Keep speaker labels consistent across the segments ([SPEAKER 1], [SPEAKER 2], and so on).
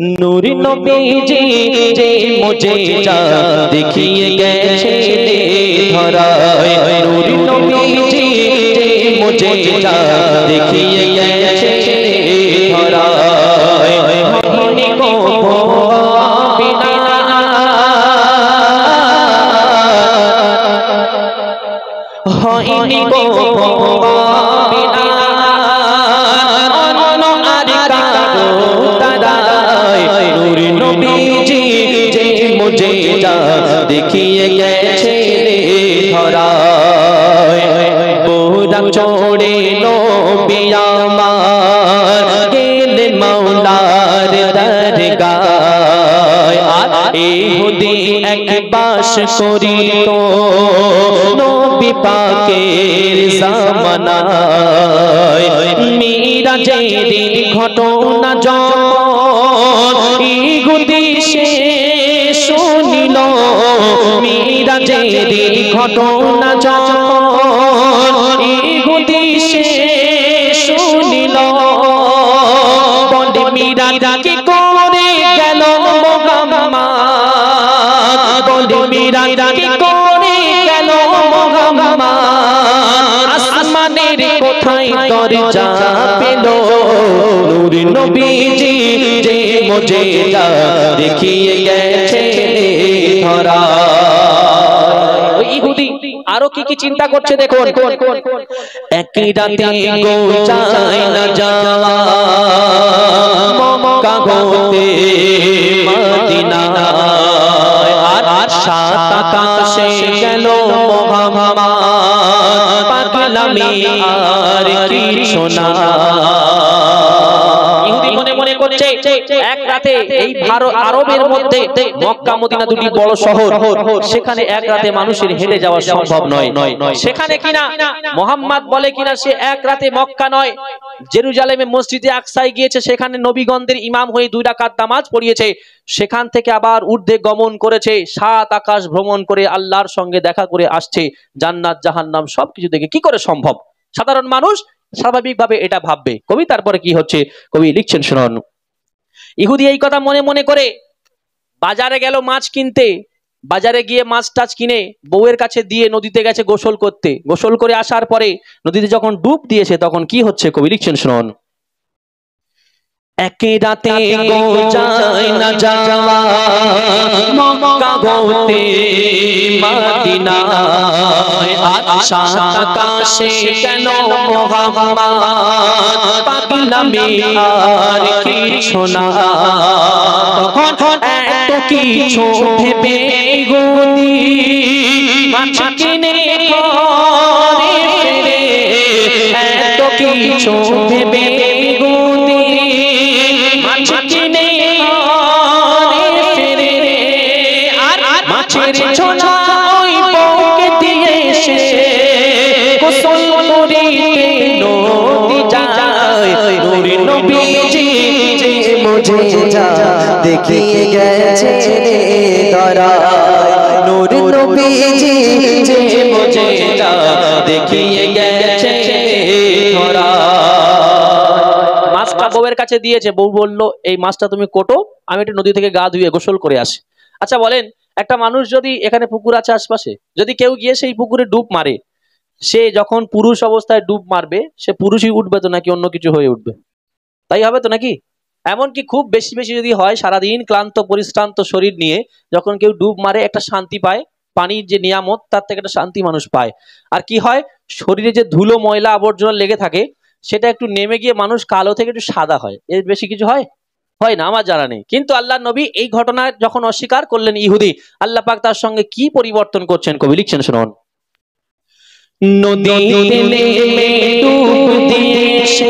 [SPEAKER 1] नूरी नबीजी जे मुझे जा देखिए गए धराए नूरी नबीजी जे मुझे जा देखिए गए धराए हमने को बिना हमने को बिना मुझे जा देखिए गए धराए बोरा छोड़े नबी আমার গেলেন মাওলার দরগায় ইহুদি এক বাস করিত নবী পাকের জামানায় মিরাজের ঘটনা যখন ইহুদি সে শুনিল মিরাজের ঘটনা যখন ইহুদি সে শুনিল বলে মিরাজ কি করে গেল মুহাম্মদ বলে মিরাজ কি করে গেল মুহাম্মদ আসমানের কোথায় দরজা পেল নূর নবীজি যে মুঝে যা দেখিয়ে গেছে ধরা ইহুদি আরো কি কি চিন্তা করছে দেখুন একই রাতে গোচায় না যাওয়া মক্কা হতে মদিনায় আর সাত আকাশে গেল মুহাম্মদ পাগলামি আর কিছু না ইহুদি মনে মনে করছে এক রাতে এই ভারত আরবের মধ্যে মক্কা মদিনা দুটি বড় শহর সেখানে এক রাতে মানুষের হেঁটে যাওয়া সম্ভব নয় সেখানে কিনা মুহাম্মদ বলে কিনা সে এক রাতে মক্কা নয় জেরুজালেমে মসজিদে আকসায় গিয়েছে সেখানে নবীগণদের ইমাম হয়ে 2 রাকাত নামাজ পড়িয়েছে সেখান থেকে আবার ঊর্ধ্বে গমন করেছে 7 আকাশ ভ্রমণ করে আল্লাহর সঙ্গে দেখা করে আসছে জান্নাত জাহান্নাম সবকিছু দেখে কি করে সম্ভব সাধারণ মানুষ স্বাভাবিকভাবে এটা ভাববে কবি তারপরে কি হচ্ছে কবি লিখছেন শুনুন ইহুদি এই কথা মনে মনে করে বাজারে গেল মাছ কিনতে বাজারে গিয়ে মাছ টাছ কিনে বউয়ের কাছে দিয়ে নদীতে গেছে গোসল করতে গোসল করে আসার পরে নদীতে যখন ডুব দিয়েছে তখন কি হচ্ছে কবি লিখছেন শুনুন একই রাতে গোচায় না যাওয়া মক্কা হতে মদিনায় সাত আকাশে গেল মুহাম্মদ পাগলামি আর কিছু না তখন এত কিছু ভেবে ইহুদি মাছ কিনে ঘরে ফিরে এত কিছু ভেবে ইহুদি মাছ কিনে ঘরে ফিরে আর মাছের ছোনা ওই বউকে দিয়ে এসে গোসল করিতে নদী যায় নূর নবীজি যে মুঝে যা দেখিয়ে গেছে ধরায় নূর নবীজি যে মুঝে যা দেখিয়ে গেছে ধরায় মাছটা বউয়ের কাছে দিয়েছে বউ বলল এই মাছটা তুমি কোটো আমি একটু নদী থেকে গা ধুয়ে গোসল করে আসি আচ্ছা বলেন একটা মানুষ যদি এখানে পুকুর আছে আশপাশে যদি কেউ গিয়ে সেই পুকুরে ডুব মারে সে যখন পুরুষ অবস্থায় ডুব মারবে সে পুরুষই উঠবে তো নাকি অন্য কিছু হয়ে উঠবে তাই হবে তো নাকি এমনকি খুব বেশি বেশি যদি হয় সারাদিন ক্লান্ত পরিশ্রান্ত শরীর নিয়ে যখন কেউ ডুব মারে একটা শান্তি পায় পানির যে নিয়ামত তার থেকে একটা শান্তি মানুষ পায় আর কি হয় শরীরে যে ধুলো ময়লা আবর্জনা লেগে থাকে সেটা একটু নেমে গিয়ে মানুষ কালো থেকে একটু সাদা হয় এর বেশি কিছু হয় না আমার জানা নেই কিন্তু আল্লাহ নবী এই ঘটনা যখন অস্বীকার করলেন ইহুদি আল্লাহ পাক তার সঙ্গে কি পরিবর্তন করছেন কবি লিখছেন শুনুন নদীতে নেমে ডুব দিয়েছে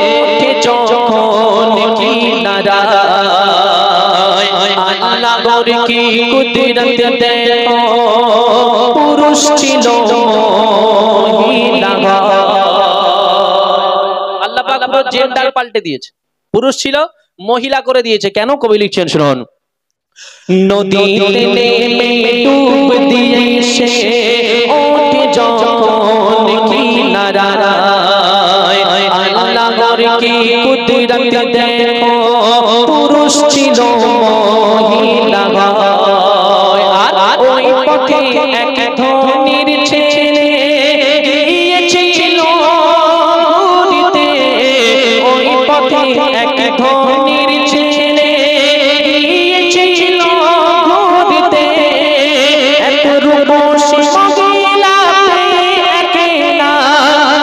[SPEAKER 1] ওঠে যখন কিনারায় আল্লাহর কি কুদরত দেখো পুরুষ ছিল মহিলা আল্লাহ পাক পুরো জেন্ডার পাল্টে দিয়েছে পুরুষ ছিল মহিলা করে দিয়েছে কেন কবি লিখছেন শুনুন নদীতে নেমে ডুব দিয়েছে ওঠে যখন কিনারায় আল্লাহর কি কুদরত দেখো ধনির ছেলে গিয়েছিল ঘুরতে, এক রূপসী মহিলাকে একলা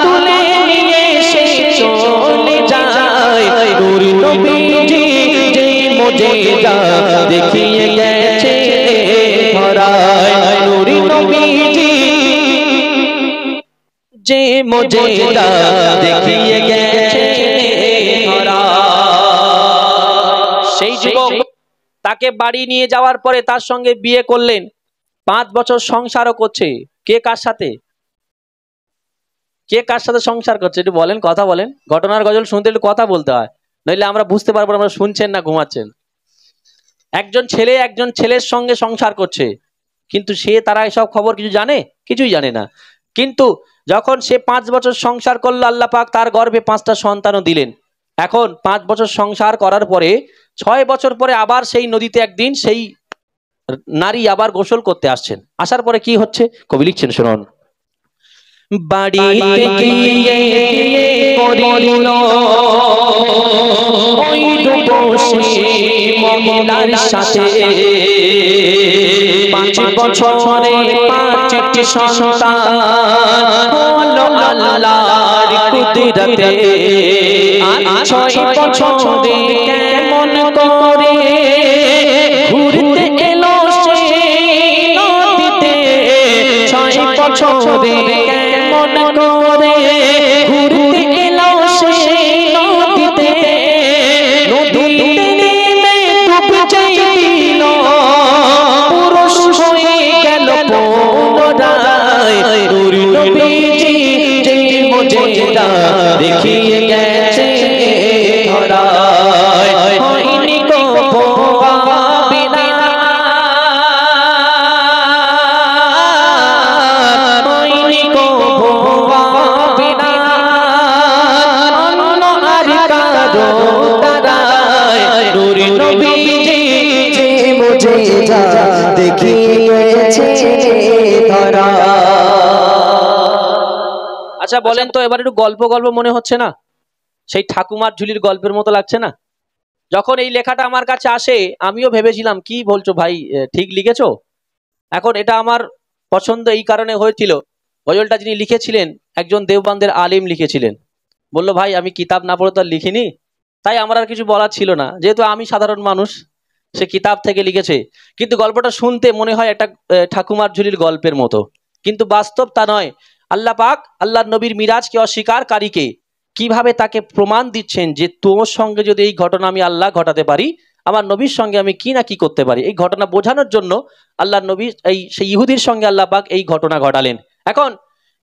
[SPEAKER 1] তুলে নিয়ে সে চলে যায়। নূর নবীজি যে মুজিজা দেখিয়ে গেছে ধরায়, নূর নবীজি যে মুজিজা দেখিয়ে গেছে সেই যুবক তাকে বাড়ি নিয়ে যাওয়ার পরে তার সঙ্গে বিয়ে করলেন, 5 বছর সংসারও করছে। কে কার সাথে সংসার করছে একটু বলেন, কথা বলেন। ঘটনার গজল শুনতে একটু কথা বলতে হয়, নইলে আমরা বুঝতে পারবো আমরা শুনছেন না ঘুমাচ্ছেন। একজন ছেলে একজন ছেলের সঙ্গে সংসার করছে, কিন্তু তারা এসব খবর কিছু জানে? কিছুই জানে না। কিন্তু যখন সে 5 বছর সংসার করলো, আল্লাহ পাক তার গর্ভে 5টা সন্তানও দিলেন। এখন 5 বছর সংসার করার পরে 6 বছর পরে আবার সেই নদীতে একদিন সেই নারী আবার গোসল করতে আসছেন। আসার পরে কি হচ্ছে কবি লিখছেন শুনুন। বাড়িতে গিয়ে করিল ওই রূপসী মহিলার সাথে 5 বছরে 5টি সন্তান হলো আল্লাহর কুদরতে। আর 6 বছরে কেমন করে ঘুরতে এলো সে নদীতে, 6 বছরে কেমন করে ঘুরতে এলো সে নদীতে। নদীতে নেমে ডুব দিল, পুরুষ হয়ে গেল পুনরায়। নূর নবীজি যে মুজিজা দেখিয়ে গেছে ধরায়, হয়নি গো ভাবিনা, হয়নি গো ভাবিনা অন্য আর কারো দ্বারায়। নূর নবীজি যে মুজিজা দেখিয়ে গেছে ধরায়। আচ্ছা বলেন তো, এবার একটু গল্প মনে হচ্ছে না? সেই ঠাকুমার ঝুলির গল্পের মতো লাগছে না? যখন এই লেখাটা আমার কাছে আসে আমিও ভেবেছিলাম কি বলছো ভাই, ঠিক লিখেছো। এখন এটা আমার পছন্দ এই কারণে হয়েছিল, গজলটা যিনি লিখেছিলেন একজন দেওবন্দের আলিম লিখেছিলেন। বললো ভাই আমি কিতাব না পড়ে তো আর লিখিনি, তাই আমার আর কিছু বলার ছিল না, যেহেতু আমি সাধারণ মানুষ, সে কিতাব থেকে লিখেছে। কিন্তু গল্পটা শুনতে মনে হয় একটা ঠাকুমার ঝুলির গল্পের মতো, কিন্তু বাস্তব তা নয়। আল্লাহ পাক আল্লাহর নবীর মিরাজকে অস্বীকারীকে কিভাবে তাকে প্রমাণ দিচ্ছেন যে তোমার সঙ্গে যদি এই ঘটনা আমি আল্লাহ ঘটাতে পারি, আমার নবীর সঙ্গে আমি কি না কি করতে পারি। এই ঘটনা বোঝানোর জন্য আল্লাহর নবী সেই ইহুদির সঙ্গে আল্লাহ পাক এই ঘটনা ঘটালেন। এখন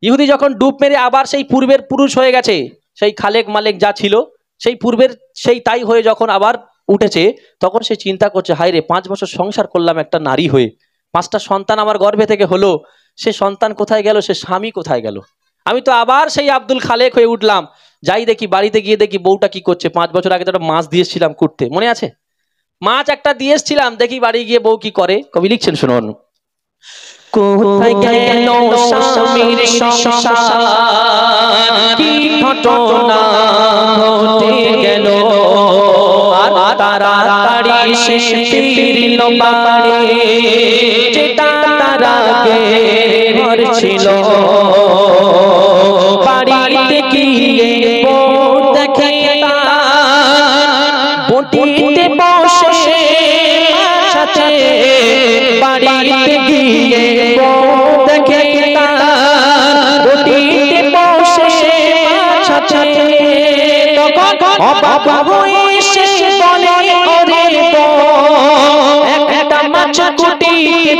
[SPEAKER 1] ইহুদি যখন ডুব মেরে আবার সেই পূর্বের পুরুষ হয়ে গেছে, সেই খালেক মালেক যা ছিল সেই পূর্বের সেই তাই হয়ে যখন আবার উঠেছে, তখন সে চিন্তা করছে হায় রে 5 বছর সংসার করলাম একটা নারী হয়ে, 5টা সন্তান আমার গর্ভে থেকে হলো, সে সন্তান কোথায় গেল, সে স্বামী কোথায় গেল। আমি তো আবার সেই আব্দুল খালেক হয়ে উঠলাম, যাই দেখি বাড়িতে গিয়ে দেখি বউটা কি করছে। 5 বছর আগে তো একটা মাছ দিয়েছিলাম কুটতে, মনে আছে? মাছ একটা দিয়েছিলাম, দেখি বাড়ি গিয়ে বউ কি করে। কবি লিখছেন শুনুন। কোথায় গেল স্বামীর সংসার, কি ঘটনা ঘটে গেল, আর তাড়াতাড়ি সে ফিরল বাড়ি, যেটা তার আগে ঘর ছিল। বাড়িতে গিয়ে বউ দেখে বটিতে বসে সাথে, বাড়িতে গিয়ে বউ দেখে বটিতে বসে সাথে, তখন অবাক হয়ে সে বলে ওরে বউ একটা মাছ কুটি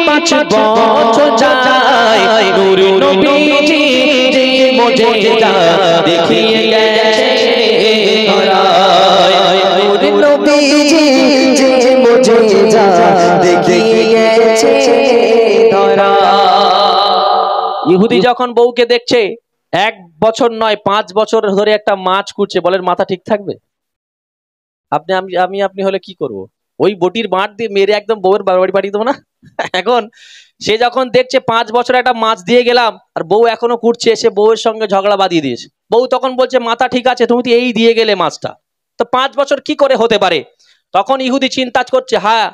[SPEAKER 1] 5 বছর যায়। নূর নবীজি যে মুজিজা দেখিয়ে গেছে ধরায়, নূর নবীজি যে মুজিজা দেখিয়ে গেছে ধরায়। ইহুদি যখন বউকে দেখছে 1 বছর নয় 5 বছর ধরে একটা মাছ কুটছে, বলেন মাথা ঠিক থাকবে? আপনি হলে কি করব? ওই বটির বাঁট দিয়ে মেরে একদম বউয়ের বাড়ি পাঠিয়ে দেবো না? এখন সে যখন দেখছে 5 বছর একটা মাছ দিয়ে গেলাম আর বউ এখনো কুটছে, সে বউয়ের সঙ্গে ঝগড়া বাঁধিয়ে দিয়েছে। বউ তখন বলছে মাথা ঠিক আছে, তুমি তো এই দিয়ে গেলে মাছটা, তো তো 5 বছর কি করে হতে পারে? তখন ইহুদি চিন্তা করছে, হ্যাঁ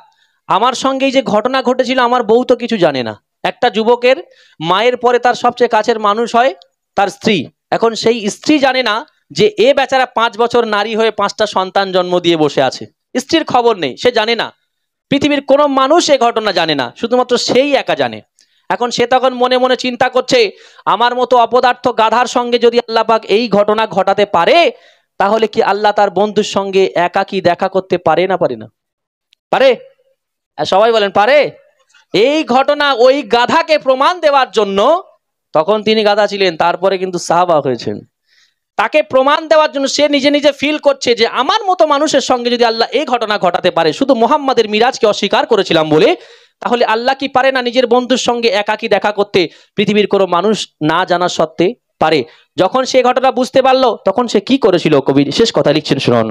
[SPEAKER 1] আমার সঙ্গে এই যে ঘটনা ঘটেছিল, আমার বউ তো কিছু জানে না। একটা যুবকের মায়ের পরে তার সবচেয়ে কাছের মানুষ হয় তার স্ত্রী। এখন সেই স্ত্রী জানে না যে এ বেচারা 5 বছর নারী হয়ে 5টা সন্তান জন্ম দিয়ে বসে আছে। স্ত্রীর খবর নেই, সে জানে না, পৃথিবীর কোনো মানুষ এই ঘটনা জানে না, শুধুমাত্র সেই একা জানে। এখন সে তখন মনে মনে চিন্তা করছে, আমার মতো অপদার্থ গাধার সঙ্গে যদি আল্লাহ পাক এই ঘটনা ঘটাতে পারে, তাহলে কি আল্লাহ তার বন্ধুর সঙ্গে একাকী দেখা করতে পারে না পারে না? পারে? সবাই বলেন পারে। এই ঘটনা ওই গাধাকে প্রমাণ দেওয়ার জন্য, তখন তিনি গাধা ছিলেন, তারপরে কিন্তু সাহাবা হয়েছেন, তাকে প্রমাণ দেওয়ার জন্য সে নিজে নিজে ফিল করছে যে আমার মতো মানুষের সঙ্গে যদি আল্লাহ এই ঘটনা ঘটাতে পারে, শুধু মুহাম্মাদের মিরাজকে অস্বীকার করেছিলাম বলে, তাহলে আল্লাহ কি পারে না নিজের বন্ধুর সঙ্গে একাকী দেখা করতে, পৃথিবীর কোনো মানুষ না জানা সত্ত্বে পারে। যখন সে ঘটনা বুঝতে পারলো, তখন সে কি করেছিল, কবি শেষ কথা লিখছেন, শুনুন।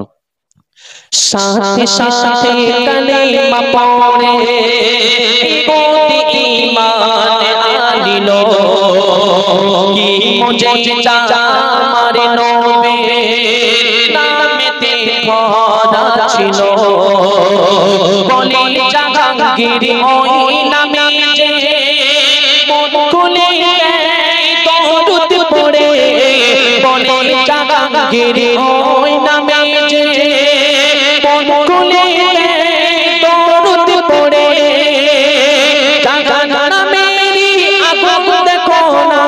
[SPEAKER 1] সাথে সাথে কালিমা পড়ে ইহুদি ঈমান আনিল, কি মুজিজা আমার নবীর নামেতে ভরা ছিল, বলি জাহাঙ্গীর ওই নামে যে মন খুলে দরুদ পড়ে, বলি জাহাঙ্গীর ওই নামে যে মন খুলে দরুদ পড়ে, জাহান নামেরই আগুন দেখো না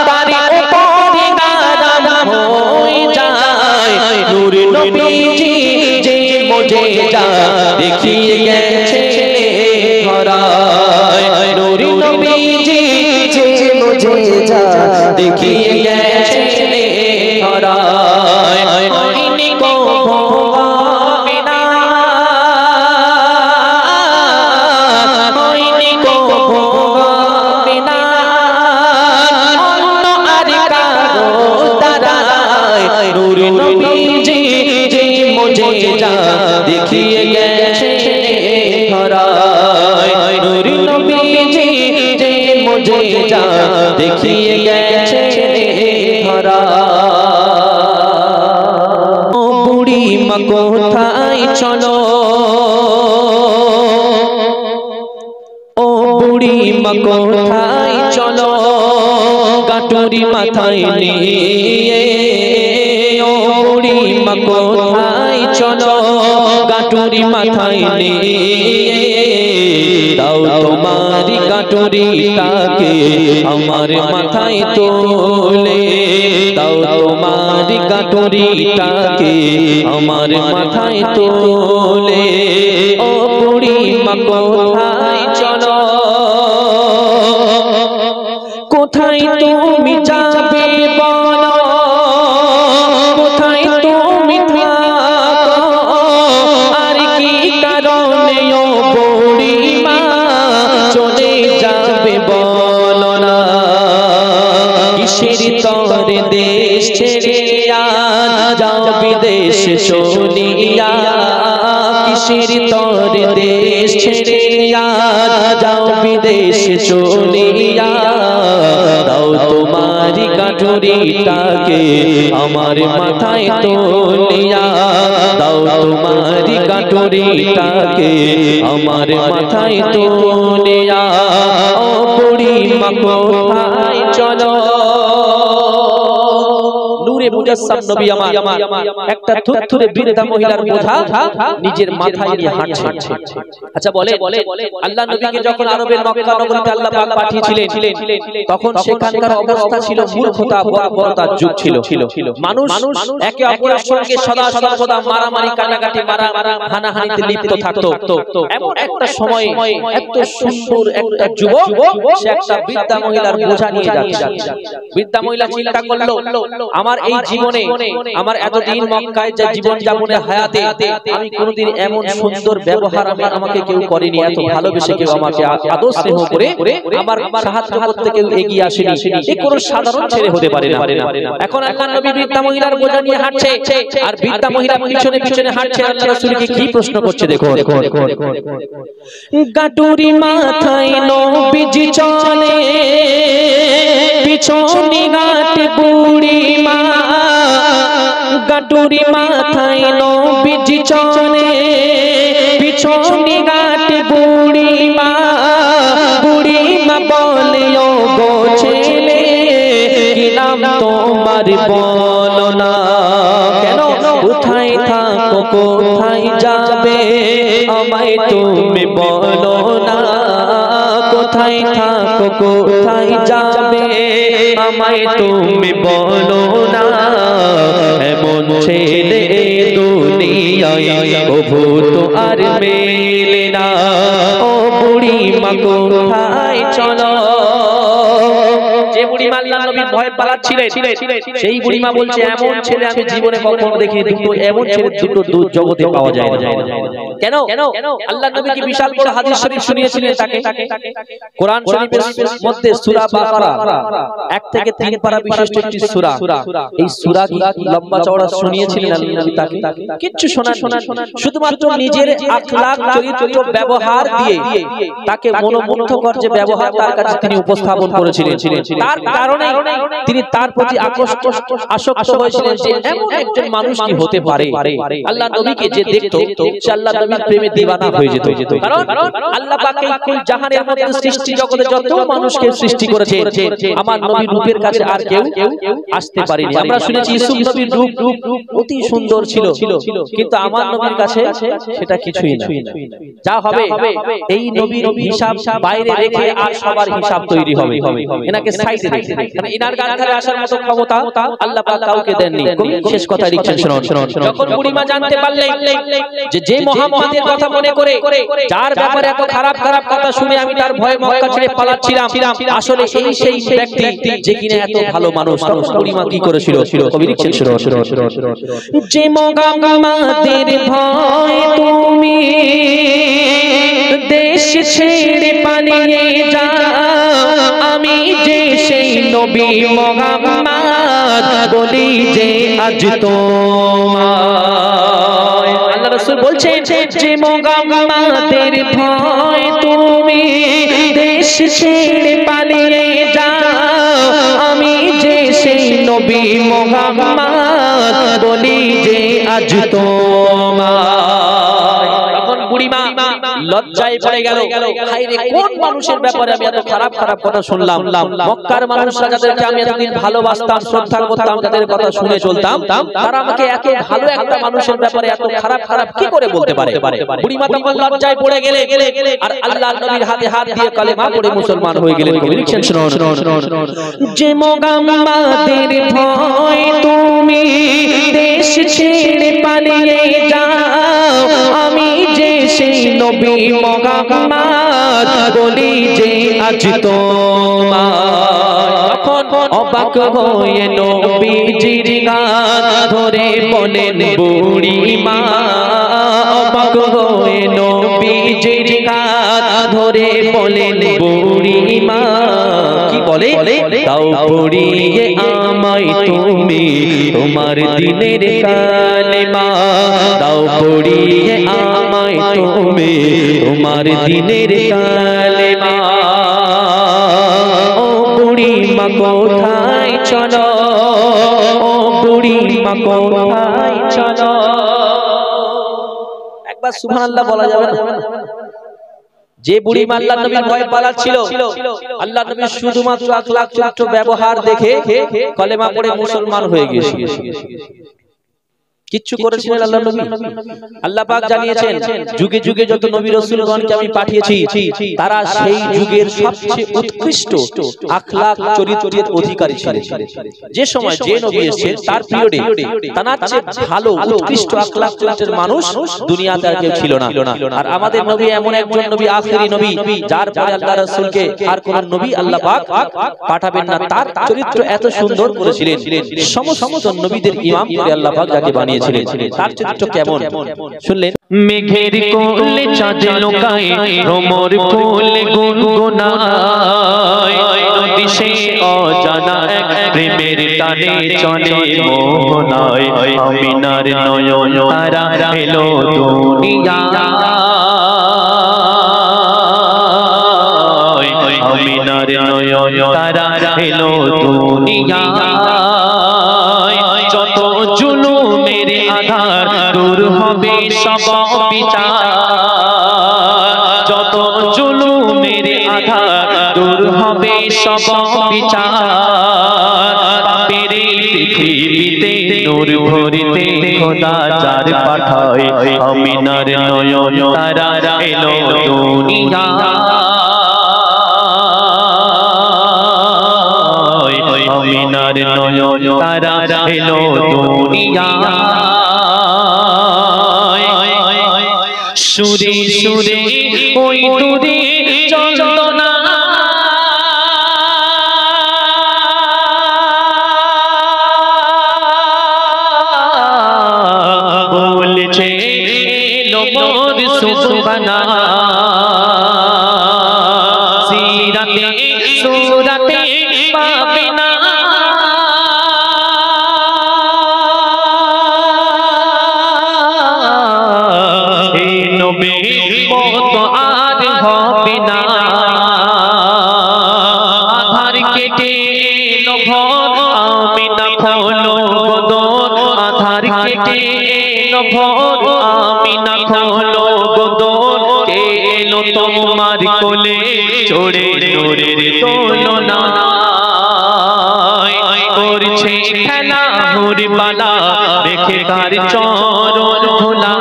[SPEAKER 1] পারে উপরে গারাম হয়ে যায়, নূর নবীজি যে মুজিজা দেখিয়ে গেছে ধরায়, নূর নবীজি যে মুজিজা দেখিয়ে গেছে ধরায়, আইনি কো ভোগাবে না, আইনি কো ভোগাবে না, অন্য আর কারো দ্বারায়, নূর নবীজি যে মুজিজা দেখিয়ে গেছে ধরায়, নূর নবীজি যে মুজিজা দেখিয়ে গেছে ধরায়। ও বুড়ি মা কোথায় চলো, ও বুড়ি মা কোথায় চলো, গাটুরি মাথায় নিয়ে, ও বুড়ি মা কোথায় চলো, গাটুরি মাথায় নিয়ে, দাও তোমারি গাটুরিটাকে আমার মাথায় তোলে, দাও তোমারি গাটুরিটাকে আমার মাথায় তোলে, ও বুড়ি মা কোথায় চলো, কোথায় তুমি যাবে বলো, কোথায় তুমি থাকো, আর কি কারণে ও বুড়ি মা চলে যাবে বলো না, কিসের তরে দেশ ছেড়ে আজ যাও বিদেশ শুনিয়া, কিসের তরে দেশ ছেড়ে আজ যাও বিদেশ শুনিয়া, দাও তোমারি গাটুরিটাকে আমার মাথায় তোলিয়া, দাও তোমারি গাটুরিটাকে আমার মাথায় তোলিয়া, ও বুড়ি মা কোথায় চলো। নূরে মুজাসসাম নবী আমার একটা থুরথুরে বৃদ্ধা মহিলার বোঝা নিজের মাথায় নিয়ে হাঁটছে। আচ্ছা বলে আল্লাহ নবীকে যখন আরবের মক্কা নগরীতে আল্লাহ পাক পাঠিয়েছিলেন, তখন সেখানকার অবস্থা ছিল মূর্খতা বর্বরতার যুগ ছিল। মানুষ একে অপরের সঙ্গে সদা সর্বদা মারামারি কাটাকাটি হানাহানিতে লিপ্ত থাকতো। এমন একটা সময় এত সুন্দর একটা যুবক সে একটা বৃদ্ধা মহিলার বোঝা নিয়ে যাচ্ছে। বৃদ্ধা মহিলা চিন্তা করলো, আমার এই জীবনে, আমার এতদিন মক্কায় যে জীবন যাপনের হায়াতে আমি কোনোদিন এমন সুন্দর ব্যবহার আমাকে কেউ করেনি, এত ভালোবেসে কেউ আমাকে আদর স্নেহ করে আমার সাহায্য করতে কেউ এগিয়ে আসেনি, এ কোনো সাধারণ ছেলে হতে পারে না। এখন আল্লাহ নবী বৃদ্ধা মহিলার বোঝা নিয়ে হাঁটছে, আর বৃদ্ধা মহিলা পিছনে পিছনে হাঁটছে। আল্লাহ রাসূলকে কি প্রশ্ন করছে দেখো, গাটুরি মাথায় নবীজি চলে, পিছনে গাটে বুড়ি মা গাটুরি মাথায় নবীজি চলে পিছনে গাটি বুড়িমা বলে ও গো ছেলে কি নাম তোমার বলো না কেন কোথায় থাকো কোথায় যাবে আমায় তুমি বলো না কোথায় থাকো কোথায় যাবে আমায় তুমি বলো না এমন ছেলে দুনিয়ায় কবু তো আর মেলে না ও বুড়িমা কোথায় চলো যে বুড়িমা আল্লাহর নবীর ভয় পালাচ্ছিলেন সেই বুড়িমা বলছে এমন ছেলে আমি জীবনে কখনো দেখিনি দুটো এমন ছেলে দুটো দূর জগতে পাওয়া যায় না কেন আল্লাহর নবী কি বিশাল বড় হাদিস শরীফ শুনিয়েছিলেন তাকে কোরআন শরীফের মধ্যে সূরা বাকারা 1 থেকে 3 পারা বিশিষ্ট একটি সূরা এই সূরা কি লম্বা চওড়া শুনিয়েছিলেন আল্লাহর নবী তাকে কিচ্ছু শোনা শুধুমাত্র নিজের আখলাক চরিত্র ব্যবহার দিয়ে তাকে মনোমুগ্ধকর যে ব্যবহার তার কাছে তিনি উপস্থাপন করেছিলেন তার কারণে তিনি তার প্রতি আসক্ত হয়েছিলেন যে এমন একজন মানুষ কি হতে পারে আল্লাহর নবীকে যে দেখতো সে আল্লাহর নবীর প্রেমে দিওয়ানা হয়ে যেত কারণ আল্লাহ পাক এই কুল জাহানের মধ্যে সৃষ্টি জগতে যত মানুষকে সৃষ্টি করেছে আমার নবীর রূপের কাছে আর কেউ আসতে পারেনি আমরা শুনেছি ইউসুফ নবীর রূপ অতি সুন্দর ছিল কিন্তু আমার নবীর কাছে সেটা কিছুই না যা হবে এই নবীর হিসাব বাইরে রেখে আর সবার হিসাব তৈরি হবে এনাকে সাইডে রেখে মানে ইনার গাধারে আসার মতো ক্ষমতা আল্লাহ পাক কাউকে দেননি শেষ কথা লিখছেন শুনুন যখন বুড়িমা জানতে পারলেন যে মুহাম্মাদের কথা মনে করে যার ব্যাপারে এত খারাপ কথা শুনে আমি তার ভয়ে মক্কা ছেড়ে পালাচ্ছিলাম আসলে সেই ব্যক্তি যে কিনা এত ভালো মানুষ বুড়িমা কি করেছিল কবি লিখছেন শুনুন যে মুহাম্মাদের ভয় তুমি দেশ ছেড়ে পালিয়ে যাও আমি যে সেই নবী মুহাম্মদ বলি যে আজ তোমায় আল্লাহ রাসূল বলছেন যে মুহাম্মাদের ভয় তুমি দেশ ছেড়ে পালিয়ে যাও আমি যে সেই নবী মুহাম্মদ বলি যে আজ তোমায় তখন বুড়িমা লজ্জায় পড়ে গেল হায়রে কোন মানুষের ব্যাপারে আমি এত খারাপ কথা শুনলাম মক্কার মানুষরা যাদেরকে আমি এতদিন ভালোবাসতাম শ্রদ্ধা করতাম যাদের কথা শুনে চলতাম তারা আমাকে এত ভালো একটা মানুষের ব্যাপারে এত খারাপ কি করে বলতে পারে বুড়িমা তখন লজ্জায় পড়ে গেলে আর আল্লাহর নবীর হাতে হাত দিয়ে কালেমা পড়ে মুসলমান হয়ে গেলেন লিখছেন শুনুন যে মুহাম্মাদের ভয় তুমি দেশ ছেড়ে পালিয়ে যাও আমি যে সেই নবী মুহাম্মদ বলি যে আজ তোমায় তখন অবাক হয়ে নবীজির গান ধরে বলেন বুড়িমা অবাক হয়ে নবীজির গান ধরে বলেন বুড়িমা কি বলে তাও পড়িয়ে আমায় তুমি তোমার দিনের কালেমা তাও পড়িয়ে আমায় তুমি তোমার দিনের কালেমা ও বুড়িমা কোথায় চলো ও বুড়িমা কোথায় চলো একবার সুবহানাল্লাহ বলা যাবে না যে বুড়িমা আল্লাহর নবীর ভয় পালাচ্ছিল আল্লাহর নবী শুধুমাত্র আখলাক চরিত্র ব্যবহার দেখে কলেমা পড়ে মুসলমান হয়ে গিয়েছিল কিচ্ছু করেছিলেন আল্লাহর নবী আল্লাহ পাক জানিয়েছেন যুগে যুগে যত নবী রাসূলগণকে আমি পাঠিয়েছি তারা সেই যুগের সবচেয়ে উৎকৃষ্ট আখলাক চরিত্রের অধিকারী ছিলেন যে সময় যে নবী এসেছেন তার পিরিয়ডে তার চেয়ে ভালো উৎকৃষ্ট আখলাক চরিত্রের মানুষ দুনিয়াতে আর কেউ ছিল না আর আমাদের নবী এমন একজন নবী আখেরি নবী যার পরে আল্লাহ রাসূলকে আর কোন নবী আল্লাহ পাক পাঠাবেন না তার চরিত্র এত সুন্দর করেছিলেন সমস্ত নবীদের ইমাম করে আল্লাহ পাক যাকে বানিয়ে তার চরিত্র কেমন শুনলেন মেঘের কোলে চাঁদ লুকায় ভ্রমর ফুল গুনগুনায় নদী সে অজানা এক প্রেমের টানে চলে মোহনায় আমিনার নয়ন তারা এলো দুনিয়ায় আমিনার নয়ন তারা এলো দুনিয়ায় সব বিচার, যত জুলুমের আঘাত দূর হবে সব বিচার। পাপের পৃথিবীতে নূর ভরিতে খোদা যার পাঠায়, আমিনার নয়ন তারা এলো দুনিয়ায়, আমিনার নয়ন তারা এলো দুনিয়ায়। সুরে সুরে ওই দূরে চন্দনা বলছে লোমর সুবহানা, সিরাতে সুরাতে পাবে না হে নবী মত আর হবে না। আধার কেটে এলো ভোর, আমিনা খোলো বদর, আধার কেটে এলো ভোর, আমিনা খোলো বদর। কে এলো তোমার কোলে চড়ে নূরের দোলনা, করছে খেলা হুরবালা রেখে তার চরণ ধুলা,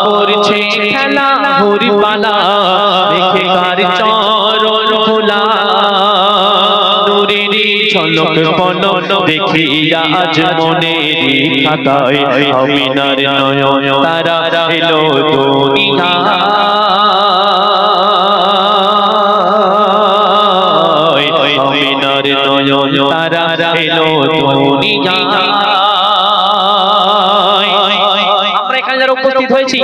[SPEAKER 1] করছে খেলা হুরবালা রেখে তার চরণ ধুলা। নূরের ঝলক পলক দেখিয়া আজ মনের খাতায়, আমিনার নয়ন তারা এলো দুনিয়ায়, আমিনার নয়ন তারা এলো দুনিয়ায়। আমরা এখানে যারা উপস্থিত হয়েছি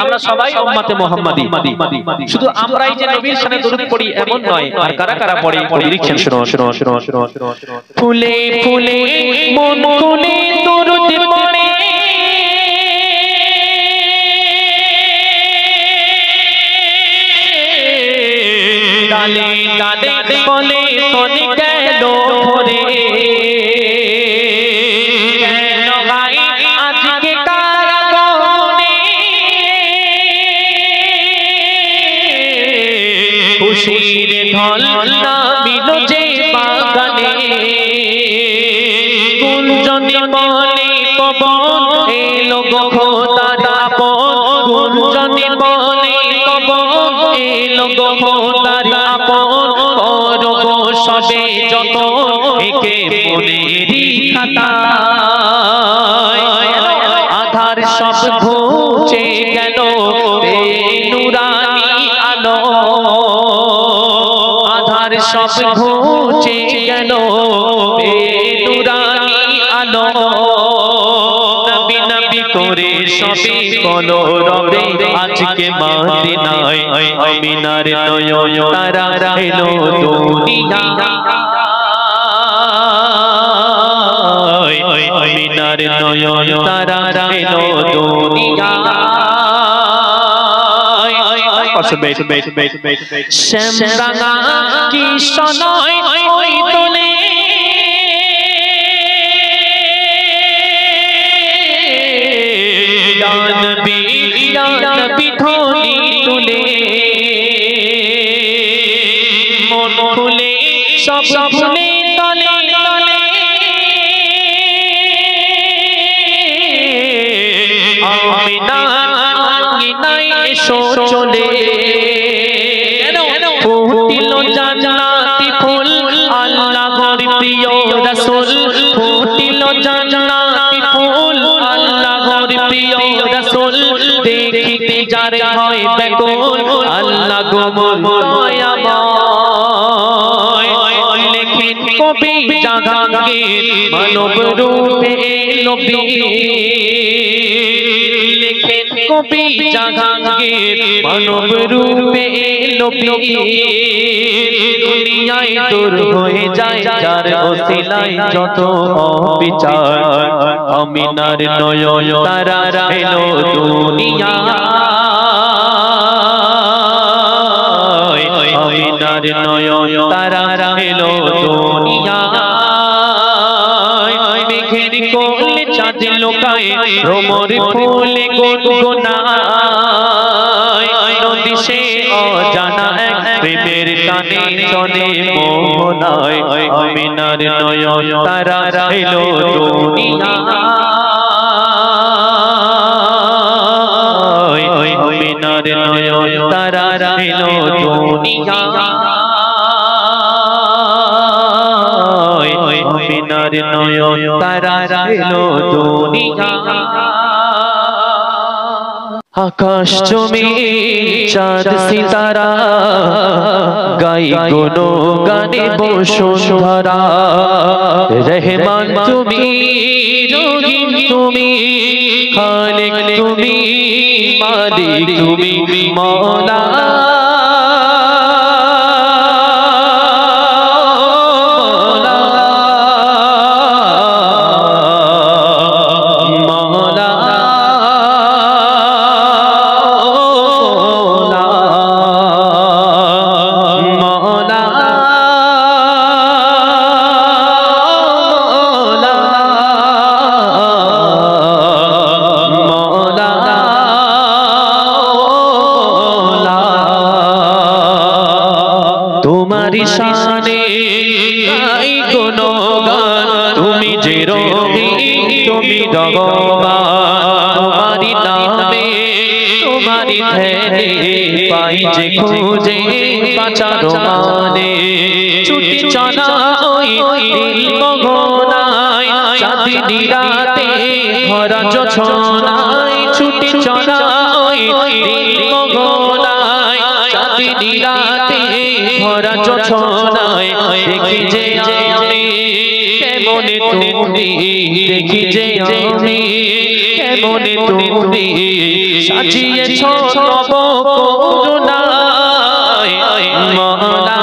[SPEAKER 1] আমরা সবাই উম্মতে মুহাম্মাদি। শুধু আমরাই যে নবীর শানে দরুদ পড়ি এমন নয়, আর কারা কারা পড়ে লিখছেন শুনো শুনো শুনো শুনো। ফুলে ফুলে মন ফুলে দরুদ পড়ে, ডালে ডালে বলে কোনে গেল ভরে, কেন গাই আজকে কারা গনে, খুশির ঢল নামিল যে বাগানে, গুঞ্জনে বলে পবন এলো গো খোদার আপন, গুঞ্জনে বলে পবন এলো গো খোদার আপন। করো গো সবে যত একে মনেরই খাতায়, আধার সব ঘুচে গেল এ নুরানি আলো, আধার সব ঘুচে গেল এ নুরানি আলো। নবী নবী করে সবে বলো রবে আজকে মদিনায়, আমিনার নয়ন তারা এলো দুনিয়ায়, আমিনার নয়ন তারা এলো দুনিয়ায়। শ্যামরাঙা কি শোনায় ওই তোলে, নবী নবী ধ্বনি তুলে, মন খুলে সব ফুলে তলে তলে, আমিনা আঙ্গিনায় এসো চলে, ফুটিল জান্নাতি ফুল আল্লাহর প্রিয় রাসূল, ফুটিল জান্নাতি ফুল আল্লাহর প্রিয় রাসূল। দেখিতে যারে হয় বেকুল আল্লাহ গো দয়াময়, লেখেন কবি জাহাঙ্গীর মানব রূপে এলো বীর, লেখেন কবি জাহাঙ্গীর মানব রূপে এলো বীর। দুনিয়ায় দূর হয়ে যায় যার ওসিলায় যত অবিচার, আমিনার নয়ন তারা এলো দুনিয়ায়, আমিনার নয়ন তারা এলো দুনিয়ায়। মেঘের কোলে চাঁদ লোকায় ভ্রমর ফুল গুনগুনায় নদী সে অজানা এক প্রেমের টানে চলে মোহনায় আমিনার নয়ন তারা এলো দুনিয়ায় আমিনার নয়ন তারা এলো দুনিয়ায় আমিনার নয়ন তারা এলো দুনিয়ায় আকাশ জমি চাঁদ সিতারা গাই কোনো গানে বসুন্ধরা রহমান তুমি রহিম তুমি খালিক তুমি মালিক তুমি মওলা খুঁজে বাঁচারো মানে ছুটি চলা ওই মগনায় চাঁদনি রাতে ভরা জোছনায় ছুটি চলা ওই মগনায় চাঁদনি রাতে ভরা জোছনায় দেখি যে আমি কেমনে তুমি দেখি যে আমি কেমনে তুমি সাজিয়েছ নব করুণায় মওলা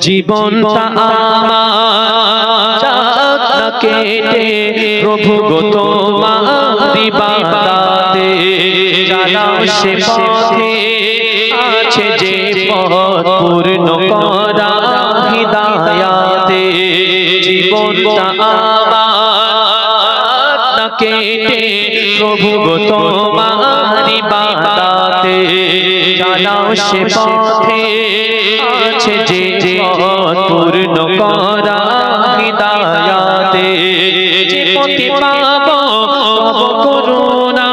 [SPEAKER 1] জীবনটা আমার চাঁদ কেটে প্রভু গো তোমার ইবাদতে জানাও সে পথে আছে যে পথ পূর্ণ করা হিদায়াতে জীবনটা আমার কেটে প্রভু গো তোমার ইবাদতে জানাও সে পথে আছে যে পূর্ণ করা হিদায়াতে যে পথে পাবো করুণা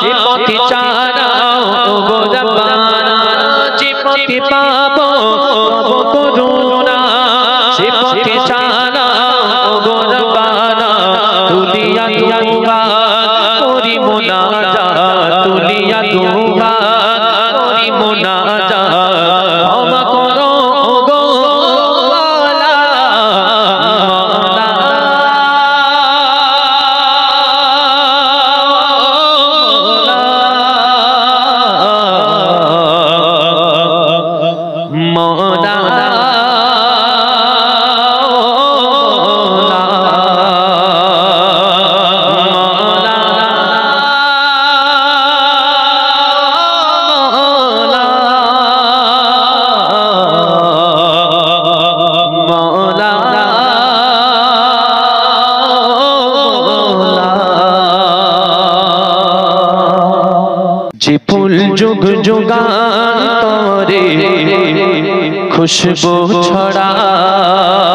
[SPEAKER 1] যে পথে চালাও গো রব্বানা যে পথে পাবো করুণা যে পথে চালাও গো রব্বানা তুলিয়া দুবা করি মুনাজাত তুলিয়া দুবা করি মুনাজাত ক্ষমা করো যে ফুল যুগ যুগান্তরে খুশবু ছড়ায়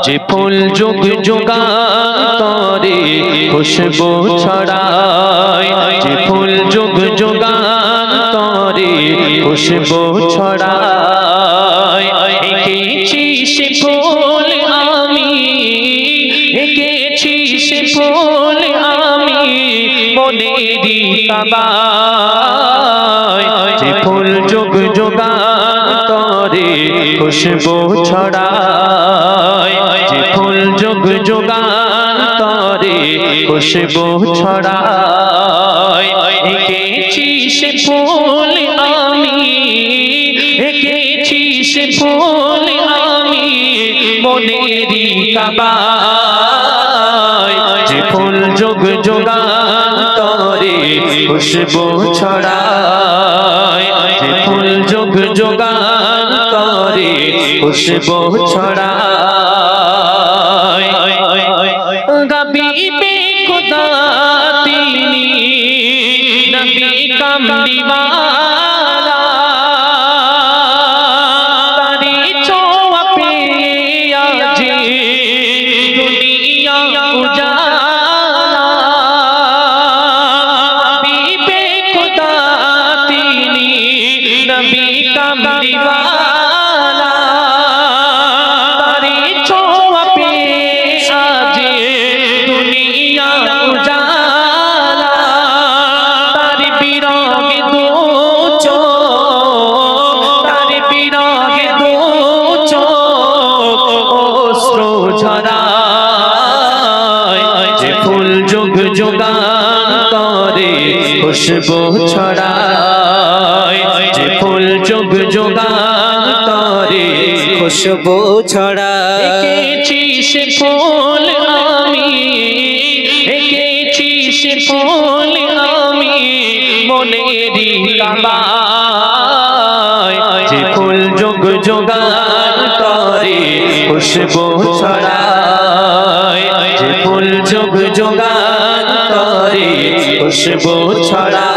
[SPEAKER 1] যে ফুল যুগ যুগান্তরে খুশবু ছড়ায় যে ফুল যুগ যুগান্তরে খুশবু ছড়ায় এঁকেছি সে ফুল আমি এঁকেছি সে ফুল আমি মনেরি কাবায় যে ফুল যুগ যুগান্তরে খুশবু ছড়ায় যে ফুল যুগ যুগান্তরে খুশবু ছড়ায় এঁকেছি সে ফুল আমি এঁকেছি সে ফুল আমি মনেরই কাবায় যে ফুল যোগ যোগান্তরে খুশবু ছড়ায় যে ফুল যোগ যোগান্তরে খুশবু ছড়ায় গবীবে খুদা তিনি নবী কামলিওয়ালা তারি ছোঁয়া পেয়ে আজ দুনিয়া উজালা গবীবে খুদা তিনি নবী কামলিওয়ালা তারি ছোঁয়া পেয়ে আজ দুনিয়া উজালা তারি বিরহে দু চোখ তারি বিরহে দু চোখ অশ্রু ঝরায় যে ফুল যোগ যোগান্তরে খুশবু ছড়ায় যে ফুল যোগ যোগান্তরে
[SPEAKER 2] খুশবু ছড়ায়
[SPEAKER 1] এঁকেছি সে ফুল আমি এঁকেছি সে ফুল আমি মনেরই কাবায় যে ফুল যোগ যোগান্তরে খুশবু ছড়ায় যে ফুল যোগ যোগান্তরে খুশবু ছড়ায়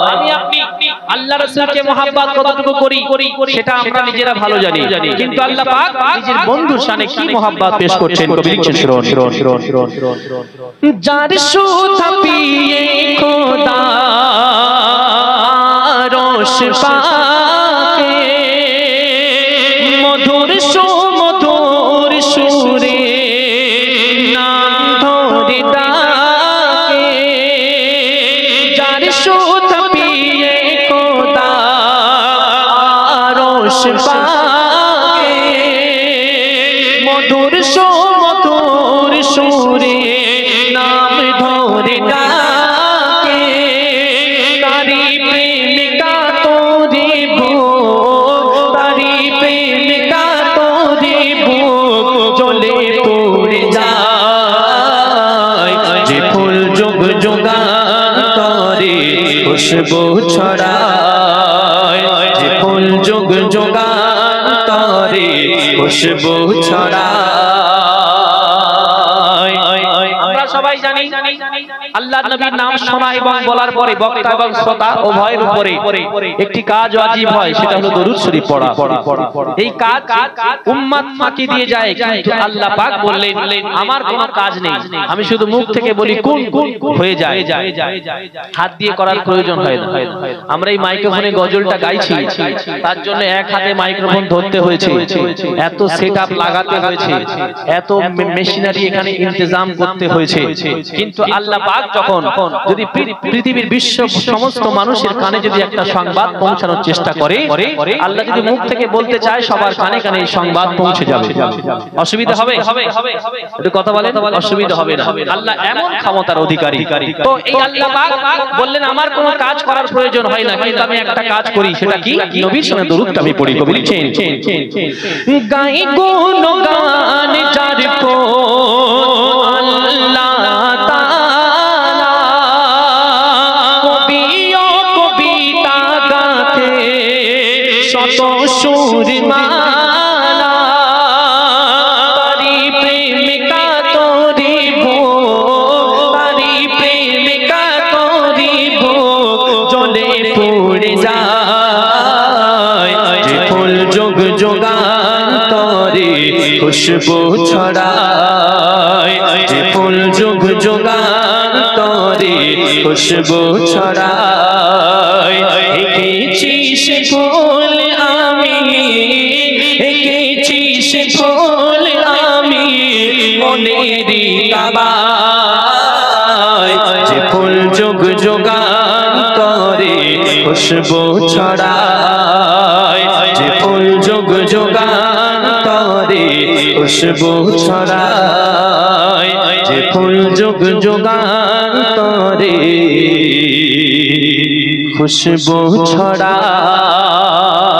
[SPEAKER 1] আমি আপনি আল্লাহ রাসূলকে মহব্বত কতটুকু করি সেটা আমরা নিজেরা ভালো জানি কিন্তু আল্লাহ পাক নিজের বন্ধুর শানে কি মহব্বত পেশ করছেন কবি লিখছেন শুনুন যার সুধা পিয়ে খোদা রস পাকে মধুর সুমধুর সুরে নাম ধরে ডাকে যার সুধা পিয়ে খোদা রস পাকে মধুর সুমধুর সুরে নাম ধরে ডাকে তারি প্রেমিকা তোরে বুক তারি প্রেমিকা তোরে বুক জ্বলে পড়ে যায় যে ফুল যোগ যোগান্তরে খুশবু ছড়ায় যে ফুল যোগ যোগান্তরে খুশবু ছড়ায় আমরা সবাই জানি আল্লাহর নবীর নাম শোনা এবং বলার পরে বক্তা এবং শ্রোতা উভয়ের উপরে একটি কাজ ওয়াজিব হয় সেটা হলো দরুদ শরীফ পড়া এই কাজ উম্মত ফাঁকি দিয়ে যায় কিন্তু আল্লাহ পাক বললেন আমার কোনো কাজ নেই আমি শুধু মুখ থেকে বলি কোন হয়ে যায় হাত দিয়ে করার প্রয়োজন হয় না আমরা এই মাইক্রোফোনে গজলটা গাইছি তার জন্য এক হাতে মাইক্রোফোন ধরতে হয়েছে এত সেটআপ লাগাতে হয়েছে এত মেশিনারি এখানে ইন্তজাম করতে হয়েছে কিন্তু আল্লাহ পাক যখন যদি পৃথিবীর বিশ্ব সমস্ত মানুষের কানে যদি একটা সংবাদ পৌঁছানোর চেষ্টা করে আল্লাহ যদি মুখ থেকে বলতে চায় সবার কানে কানে এই সংবাদ পৌঁছে যাবে অসুবিধা হবে একটু কথা বলেন অসুবিধা হবে না আল্লাহ এমন ক্ষমতার অধিকারী তো এই আল্লাহ পাক বললেন আমার কোনো কাজ করার প্রয়োজন হয় না কিন্তু আমি একটা কাজ করি সেটা কি নবীর সঙ্গে দরুদটা আমি পড়ি কবি লিখছেন গাই গুণগান যার কো আল্লাহ তাআলা কবি ও কবিতা গাতে শত সুর মালা তারি প্রেমিকা তোরি বুক তারি প্রেমিকা তোরি বুক জ্বলে পড়ে যায় যে ফুল যোগ যোগান্তরে খুশবু ছড়ায় যে ফুল যোগ যোগান্তরে খুশবু ছড়ায় এঁকেছি সে ফুল আমি এঁকেছি সে ফুল আমি মনেরই কাবায় যে ফুল যোগ যোগান্তরে খুশবু ছড়ায় যে ফুল যোগ যোগান্তরে
[SPEAKER 2] খুশবু ছড়ায় যে ফুল যুগ যুগান্তরে খুশবু ছড়ায়